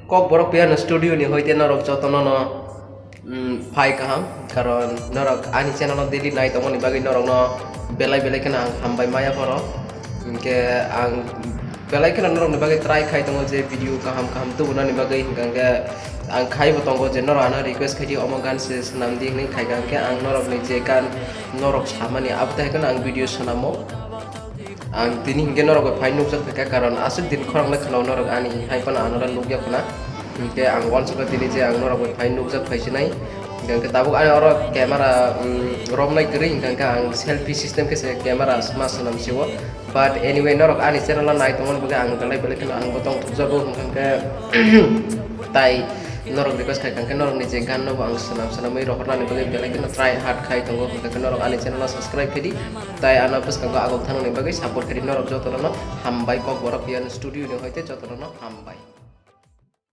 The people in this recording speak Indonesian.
kok borok piano studio ni hoite norok jotono no phai kaham karon norok ani channel no daily night amoni bagi norok no belai kana ang hambai maya poro ke ang belai kana norok ni bagi try khai tongo je video kaham tu bunani bagi hingga ang khai botongo je norok ana request khai omogan se sanam ding ni khai ke ang norok ni je kan norok samani abta kana ang video sanamo ang tini hingga norok phai nukjak ka karon asuk din khorang lekhnau norok ani hai pana anora nukya kuna ke ang wan suka tini je ang norok phai nukjak phaisinai dan ketabuk ana oro kamera rom nai kering kan ang selfie system ke se kamera smart sanam siwo but anyway norok ani channel nai tongon baga ang belai kana ang botong thukjabo kan ke tai norok request khai kan norok ni je gan no ang sanam mai rohorna ni bagai belai kana try hard khai tongo kan norok ani channel subscribe kedi tai ana plus kan agok thang ni bagai support kedi norok jotono hambai kok borok pian studio ni hoite jotono hambai